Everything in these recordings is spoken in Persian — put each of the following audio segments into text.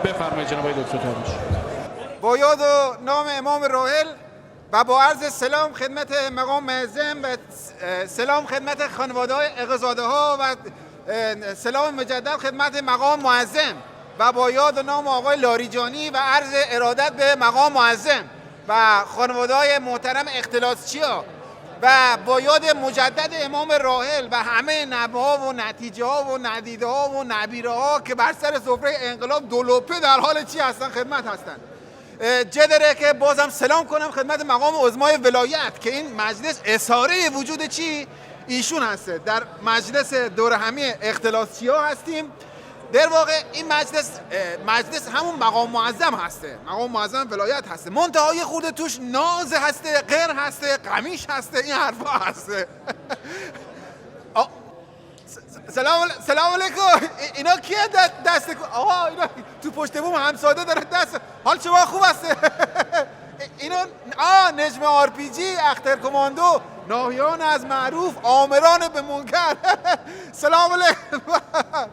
بفرمایید جناب آقای دکتر تابوش. با یاد و نام امام راحل و با عرض سلام خدمت مقام معظم و سلام خدمت خانواده های اقزاده ها و سلام مجدد خدمت مقام معظم و با یاد و نام آقای لاریجانی و عرض ارادت به مقام معظم و خانواده های محترم اختلاسچیا و با یاد مجدد امام راحل و همه نبها و نتیجه ها و ندیده ها و نبیره ها که بر سر سفره انقلاب دولوپه در حال چی هستن خدمت هستن. جدره که بازم سلام کنم خدمت مقام عظمای ولایت که این مجلس اصاره وجود چی ایشون هسته. در مجلس دور همی اختلاسچیا هستیم. در واقع این مجلس همون مقام معظم هسته، مقام معظم ولایت هسته، منتهای خورده توش ناز هسته، غیر هسته، قمیش هسته، این حرفا هسته. سلام علیکم. اینا کیه دست آقا اینا تو پشت بوم همساده داره دست. حال شما خوب هسته؟ اینا نجم آر پی جی، اختر کماندو، ناهیان از معروف، آمران به منکر. سلام علیکم.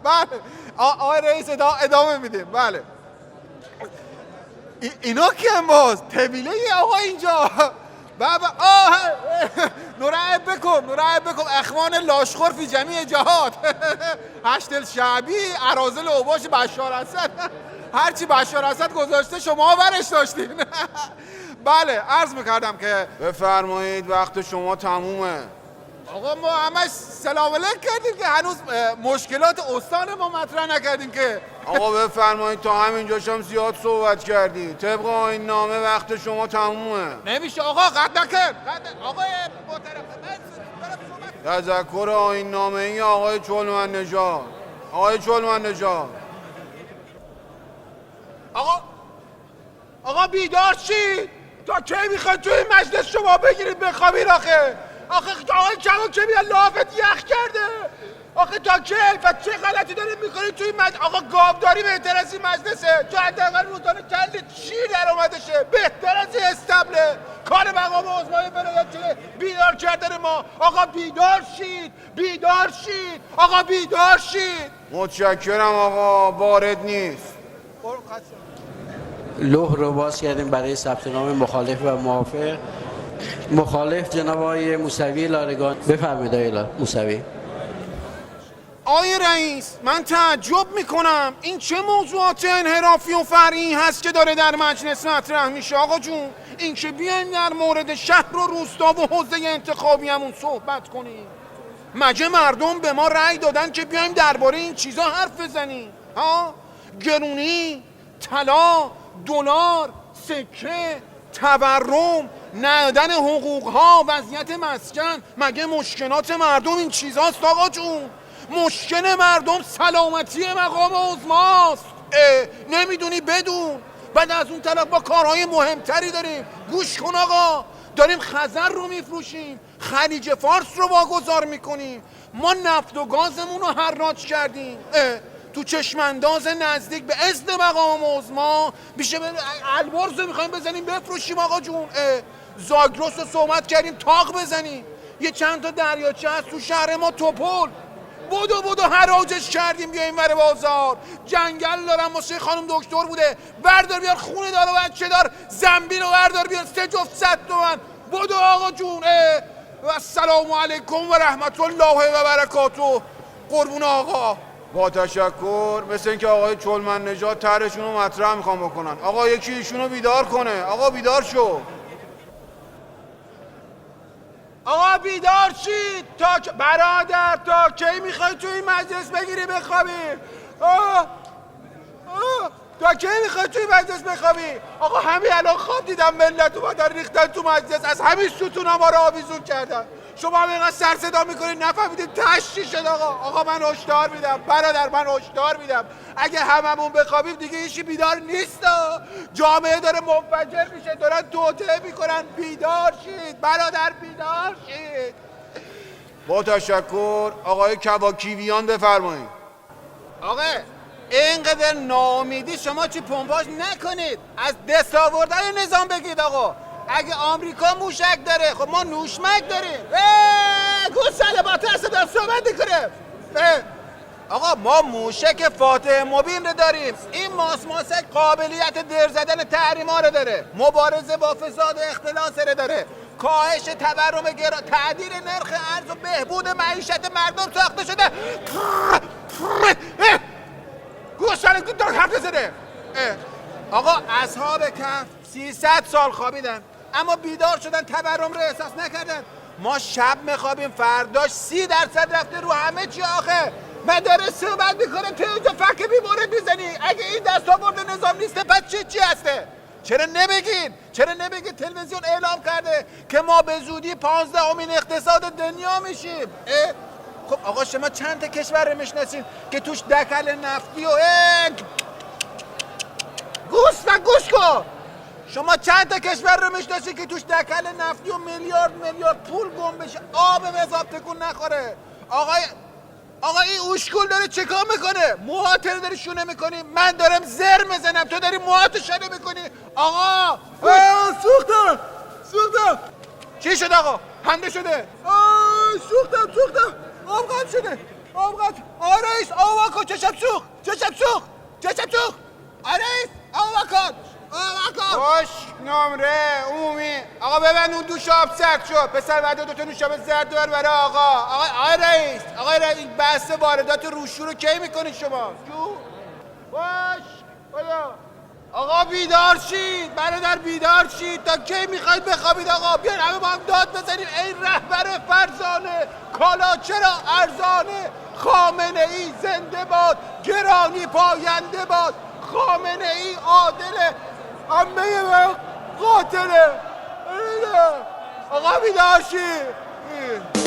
بله آقای رئیس ادامه میدیم. بله اینا کیه باز؟ طبیله آقا اینجا. بابا نرعب بکن اخوان لاشخور فی جمیع جهات. هشتل شعبی اراذل اوباش بشار اسد. هرچی بشار اسد گذاشته شما ورش داشتین. بله عرض میکردم که بفرمایید وقت شما تمومه. آقا ما همش سلام علیک کردیم که هنوز مشکلات استان ما مطرح نکردیم که. آقا بفرمایید تا همینجاش هم زیاد صحبت کردی. طبق آیین نامه وقت شما تمومه. نمیشه آقا قطع نکن. آقای محترم تذکر آیین نامه ای آقای چلمن نژاد. آقای چلمن نژاد. آقا بیدار شید. تا کی میخواید توی این مجلس شما بگیرید بخوابید آخه آقای جوان که میاد لافت یخ کرده. آخه تا کی و چه غلطی دارید میکنید توی مجلس؟ آقا گاوداری بهتر از این مجلسه. تو حداقل روزانه کلت شیر در اومده شه. بهتر از این استبله. کار مقام عظمای ولایت چه بیدار کردن ما. آقا بیدار شید. آقا بیدار شید. متشکرم آقا وارد نیست. لوح رو باز کردیم برای ثبت نام مخالف و موافق. مخالف جناب آقای موسوی لارگان. بفرمایید آقای موسوی. آقای رئیس من تعجب میکنم این چه موضوعات انحرافی و فرعی هست که داره در مجلس مطرح میشه. آقا جون این که بیایم در مورد شهر و روستا و حوزه انتخابیمون صحبت کنیم. مگه مردم به ما رأی دادن که بیایم درباره این چیزا حرف بزنیم؟ گرونی، طلا، دلار، سکه، تورم، ندادن حقوق ها، وضعیت مسکن، مگه مشکلات مردم این چیزاست آقا جون؟ مشکل مردم سلامتی مقام عظماست. نمیدونی بدون. بعد از اون طرف با کارهای مهمتری داریم. گوش کن آقا، داریم خزر رو میفروشیم، خلیج فارس رو واگذار میکنیم، ما نفت و گازمون رو حراج کردیم. تو چشمانداز نزدیک به اذن مقام عظما بیشه البرز رو میخوایم بزنیم بفروشیم آقا جون. زاگرس رو صحبت کردیم تاق بزنیم. یه چند تا دریاچه هست تو شهر ما توپل بدو حراجش کردیم بیایم ور بازار. جنگل دارم واسه خانم دکتر بوده بردار بیار خونه دار و بچه دار زنبیل رو بردار بیار 3 جفت 100 تومن بدو آقا جون. و السلام علیکم و رحمت الله و برکاته. قربون آقا. با تشکر. مثل اینکه آقای چلمن نژاد طرحشون رو مطرح میخوام بکنن. آقا یکی ایشون رو بیدار کنه. آقا بیدار شو. آقا بیدار شید. برادر تا کی میخوای توی این مجلس بگیری بخوابی؟ تا کی میخوای توی مجلس بخوابی؟ آقا همین الان خواب دیدم ملت اومدن ریختن تو مجلس از همین ستونا ما رو آویزون کردن. شما هم اینقدر سر صدا میکنید نفهمیدید تشتی شد. آقا من هشدار میدم برادر، من هشدار میدم اگه هممون بخوابیم دیگه هیچی بیدار نیست. جامعه داره منفجر میشه، دارن توطئه میکنن. بیدار شید برادر، بیدار شید. با تشکر. آقای کواکیویان بفرمایید. آقا اینقدر ناامیدی شما چی پنباش نکنید. از دست آوردن نظام بگید. آقا اگه آمریکا موشک داره خب ما نوشمک داریم. صحبت کنم. آقا ما موشک فاتح مبین رو داریم. این ماسک قابلیت در زدن تحریما رو داره، مبارزه با فساد و اختلاس رو داره، کاهش تورم تعدیل نرخ ارز و بهبود معیشت مردم ساخته شده. گوشتن که دار حرف زده. آقا اصحاب کهف 300 سال خوابیدن اما بیدار شدن، تورم رو احساس نکردن. ما شب میخوابیم فرداش 30% رفته رو همه چی. آخه من داره صحبت میکنه تو اینجا فک بیمورد میزنی. اگه این دستاورد نظام نیسته پس چی هسته؟ چرا نمیگین تلویزیون اعلام کرده که ما به زودی 15مین اقتصاد دنیا میشیم. خب آقا شما چند تا کشور رو میشناسین که توش دکل نفتی و گوش کن. شما چند تا کشور رو میشناسین که توش دکل نفتی و میلیارد پول گم بشه، آب مذاب تکون نخوره؟ آقا این اوشکول داره چیکار میکنه؟ موهات رو داری شونه میکنی، من دارم زر میزنم تو داری موهاتو شونه میکنی. آقا سوختم. چی شد آقا؟ حمله شده؟ سوختم. آب قد شده. رئیس آوا کن. چشم سوخت. رئیس آوا کن. باش نمره عمومی. آقا ببند اون دوش آب سرد شد. پسر بعد 2 تا نوشابه زرد دور برای آقا رئیس این بحث واردات روشو رو کی میکنید شما؟ باش بیا. آقا بیدار شید برادر، بیدار شید. تا کی میخواید بخوابید آقا؟ بیاین همه با هم داد بزنیم ای رهبر فرزانه، کالا چرا ارزانه؟ خامنه ای زنده باد، گرانی پاینده باد. خامنه ای عادله، همه من قاتله. آقا بیدار شید.